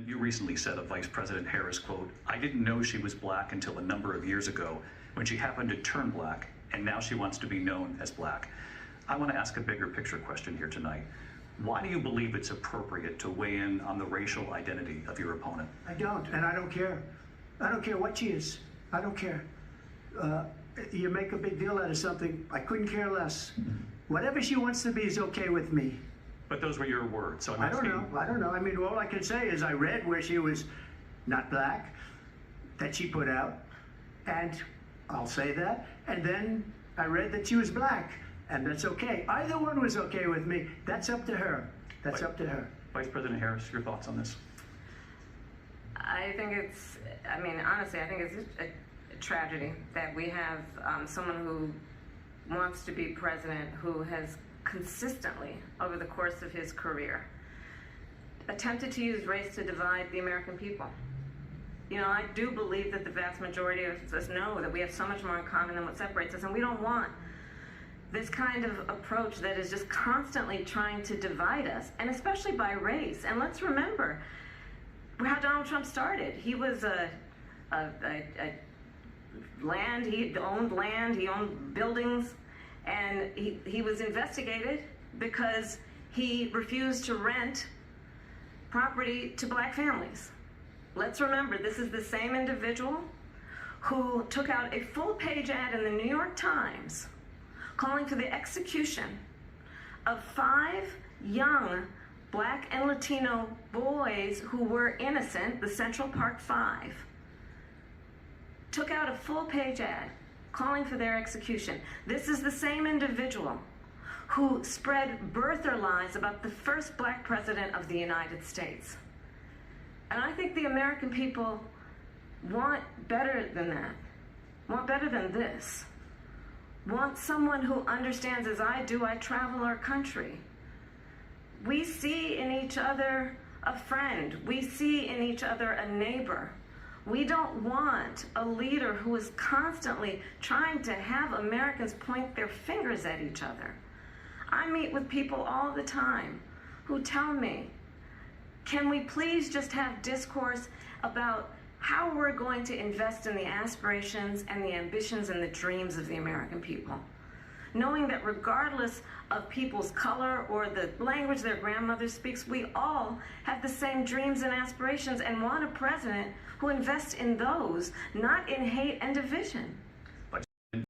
You recently said of Vice President Harris, quote, "I didn't know she was black until a number of years ago when she happened to turn black, and now she wants to be known as black." I want to ask a bigger picture question here tonight. Why do you believe it's appropriate to weigh in on the racial identity of your opponent? I don't, and I don't care. I don't care what she is. I don't care. You make a big deal out of something, I couldn't care less. Whatever she wants to be is okay with me. But those were your words, so I don't know. I mean, all I can say is I read where she was not black, that she put out, and I'll say that. And then I read that she was black, and that's okay. Either one was okay with me. That's up to her. That's up to her. Vice President Harris, your thoughts on this? I think it's, I mean, honestly, I think it's a tragedy that we have someone who wants to be president who has consistently, over the course of his career, attempted to use race to divide the American people. You know, I do believe that the vast majority of us know that we have so much more in common than what separates us, and we don't want this kind of approach that is just constantly trying to divide us, and especially by race. And let's remember how Donald Trump started. He was he owned buildings, and he was investigated because he refused to rent property to black families. Let's remember, this is the same individual who took out a full-page ad in the New York Times calling for the execution of 5 young black and Latino boys who were innocent, the Central Park 5. Took out a full-page ad calling for their execution. This is the same individual who spread birther lies about the first black president of the United States. And I think the American people want better than that, want better than this, want someone who understands, as I do, I travel our country. We see in each other a friend. We see in each other a neighbor. We don't want a leader who is constantly trying to have Americans point their fingers at each other. I meet with people all the time who tell me, can we please just have discourse about how we're going to invest in the aspirations and the ambitions and the dreams of the American people? Knowing that regardless of people's color or the language their grandmother speaks, we all have the same dreams and aspirations and want a president who invests in those, not in hate and division.